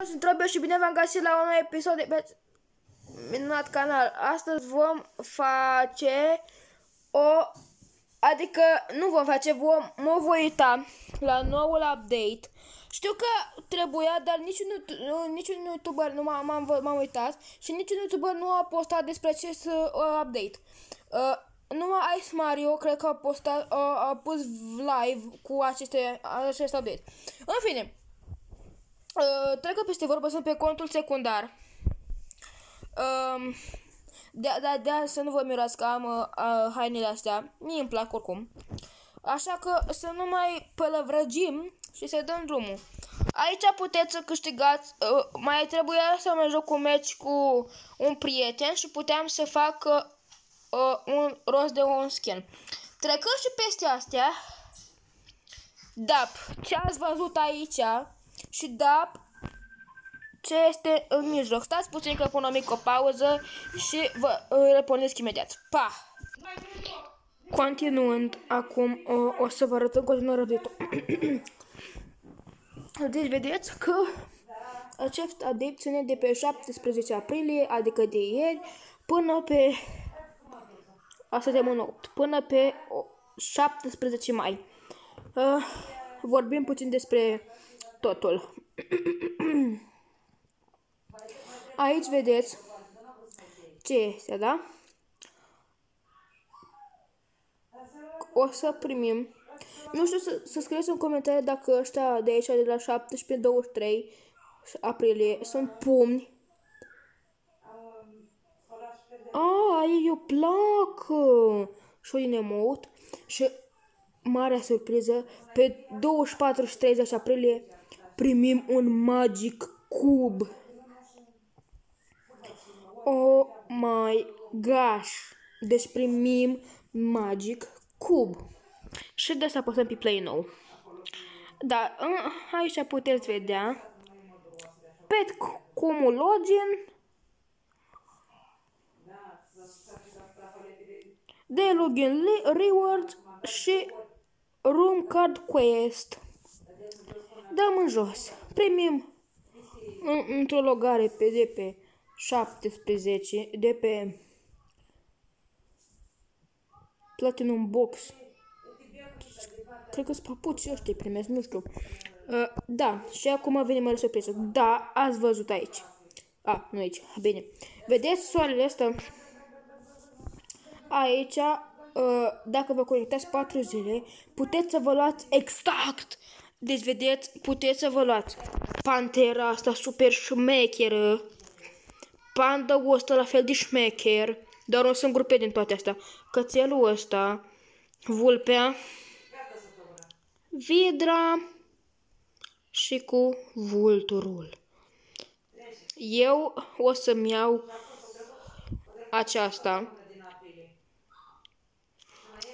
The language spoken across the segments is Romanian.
sunt Robio și bine v-am găsit la un nou episod de pe minunat canal. Astăzi vom face mă voi uita la noul update. Știu că trebuia, dar niciun YouTuber nu m-am uitat și niciun YouTuber nu a postat despre acest update. Numai Ice Mario cred că a pus live cu acest update. În fine, trec peste vorbă, sunt pe contul secundar. De să nu vă mirați că am hainele astea, mie îmi plac oricum. Așa că să nu mai pălăvrăgim și să dăm drumul. Aici puteți să câștigați, mai trebuia să mă joc un meci cu un prieten și puteam să fac un rost de un skin. Trecând și peste astea, ce ați văzut aici și ce este în mijloc. Stați puțin că pun o mică pauză și vă repornesc imediat. Pa! Continuând, acum o să vă arăt în continuare update-ul. Deci vedeți că acest update ține de pe 17 aprilie, adică de ieri, până pe până pe 17 mai. Vorbim puțin despre totul. Aici vedeți ce este, da? O să primim. Nu știu să scrieți în comentarii dacă ăștia de aici, de la 17-23 aprilie, sunt pumni. Ei o placă! Și o emote. Și marea surpriză, pe 24 și 30 aprilie primim un Magic Cube. Oh my gosh! Deci primim Magic Cube. Și de asta apăsăm pe play nou. Da, aici puteți vedea Pet Cumu Login, de Login Rewards și Room Card Quest. Dăm în jos. Primim într-o logare de pe 17, de pe Platinum Box. Cred că sunt papuci ăștia primesc, nu știu. Da, și acum vine mare surpriză. Da, ați văzut aici. Nu aici, bine. Vedeți soarele ăsta? Aici, dacă vă conectați 4 zile, puteți să vă luați exact. Deci, vedeți, puteți să vă luați Pantera asta super șmecheră, Panda-ul ăsta la fel de șmecher, doar un singur pe din toate astea, cățelul ăsta, vulpea, vidra și cu vulturul. Eu o să-mi iau aceasta.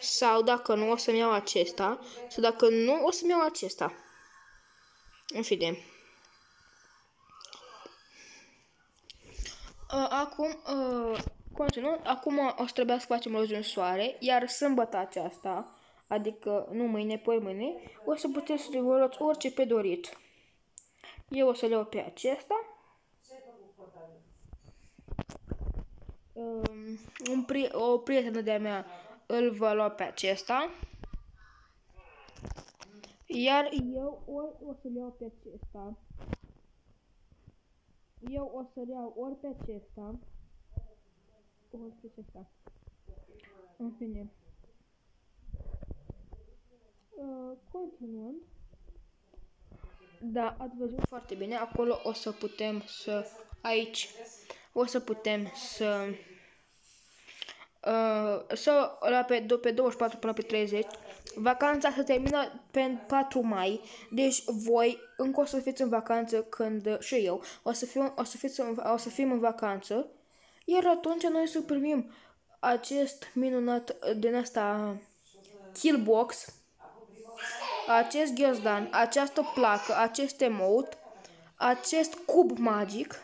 Sau dacă nu, o să-mi iau acesta. Sau dacă nu, o să-mi iau acesta. În fine. Acum, continuăm. Acum o să trebuia să facem rost de un soare. Iar sâmbătă aceasta, adică nu mâine, poi mâine, o să puteți să vă luați orice pe dorit. Eu o să le iau pe acesta. O prietenă de-a mea îl va lua pe acesta. Iar eu o să-l iau pe acesta. Eu o să-l iau ori pe acesta, ori pe acesta. În fine. Continuând. Da, ați văzut foarte bine. Acolo o să putem să... Aici o să putem să... pe 24 până pe 30. Vacanța se termină pe 4 mai. Deci voi încă o să fiți în vacanță când și eu o să fim în vacanță. Iar atunci noi să primim acest minunat din asta Killbox, acest ghiozdan, această placă, acest emote, acest cub magic,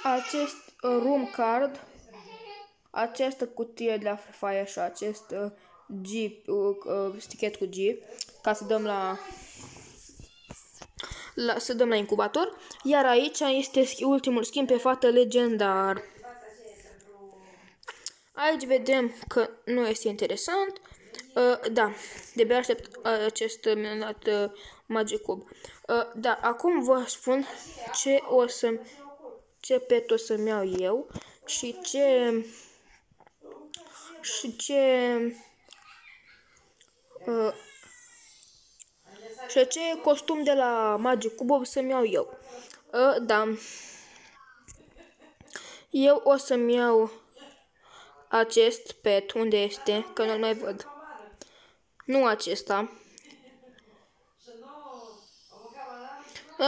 acest room card, această cutie de la Free Fire și acest stichet cu G, ca să dăm să dăm la incubator. Iar aici este ultimul schimb pe fată legendar. Aici vedem că nu este interesant. Da, de-abia aștept acest minunat Magic Cube. Da, acum vă spun ce pet o să-mi iau eu și ce costum de la Magic Cube o să-mi iau eu. Da. Eu o să-mi iau acest pet. Unde este? Că nu-l mai văd. Nu acesta.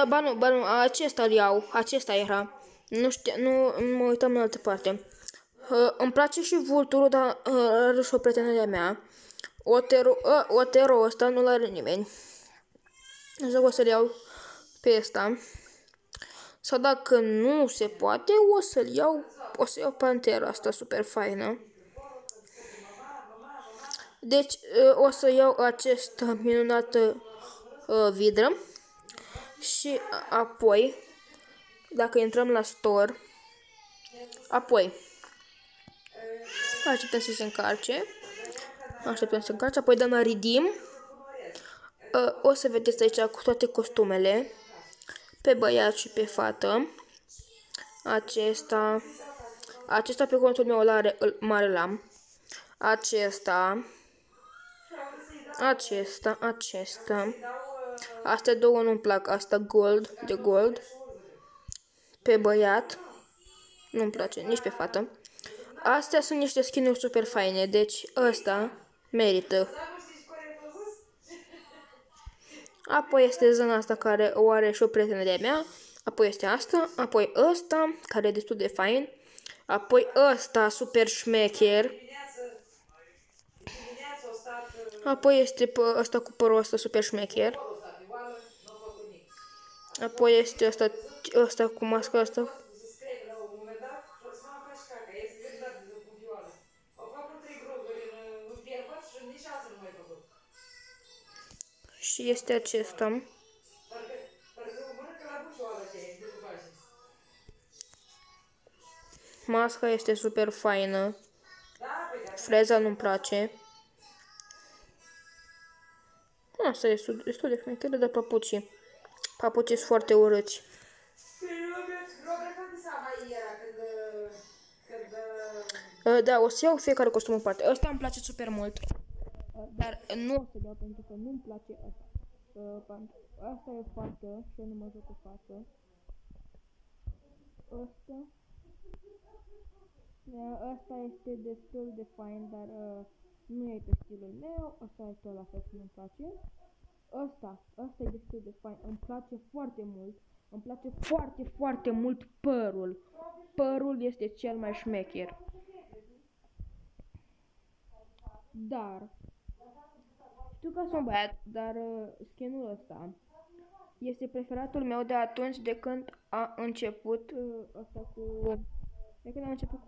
Ba nu, acesta-l iau. Acesta era. Nu știu, nu mă uitam în altă parte. Îmi place și vulturul, dar are și o prietenă de-a mea. Otero ăsta nu-l are nimeni. Așa o să-l iau pe ăsta. Sau dacă nu se poate, o să iau pantera asta super faină. Deci o să iau acest minunat vidră. Și apoi, dacă intrăm la store, apoi așteptăm să se încarce. Apoi dăm la redeem. O să vedeți aici cu toate costumele. Pe băiat și pe fată. Acesta pe contul meu mare l-am. Acesta. Astea două nu-mi plac. Asta de gold. Pe băiat. Nu-mi place nici pe fată. Astea sunt niște skin-uri super faine. Deci ăsta merită. Apoi este zona asta care o are și o prietenă de-a mea. Apoi este asta. Apoi ăsta, care e destul de fain. Apoi ăsta, super șmecher. Apoi este ăsta cu părul ăsta, super șmecher. Apoi este ăsta cu masca asta. Și este acesta. Masca este super faină. Freza nu-mi place. Asta este destul de șmecheră, dar papucii. Papucii sunt foarte urâți. Da, o să iau fiecare costum în parte. Ăsta îmi place super mult. Dar nu o să iau pentru că nu-mi place asta. Asta e fată și eu nu mă joc cu față. Asta este destul de fain, dar nu e pe stilul meu. Asta e tot la fel și nu-mi place. Asta e destul de fain. Îmi place foarte mult. Îmi place foarte, foarte mult părul. Părul este cel mai șmecher. Dar știu că sunt băiat, dar skin-ul ăsta este preferatul meu de atunci de când a început de când am început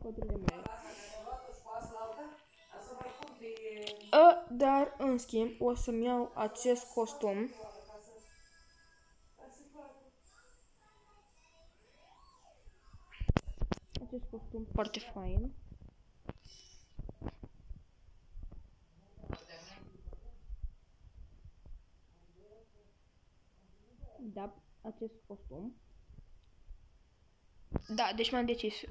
conturile mele. Dar în schimb o să-mi iau acest costum. Acest costum foarte fain. Da, acest costum. Da, deci m-am decis.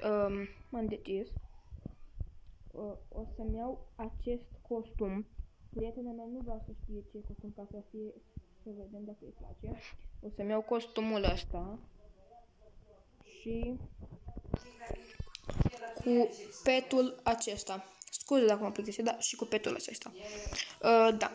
O să-mi iau acest costum. Prietena mea nu vrea să știe ce costum ca să vedem dacă îi place. O să-mi iau costumul ăsta. Și cu petul acesta. Scuze dacă mă plictisesc, da, și cu petul acesta. Da.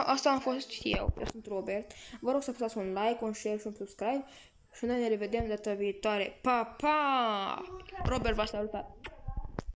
Asta am fost eu sunt Robert. Vă rog să apăsați un like, un share și un subscribe. Și noi ne revedem data viitoare. Pa, pa! Robert v-a salutat.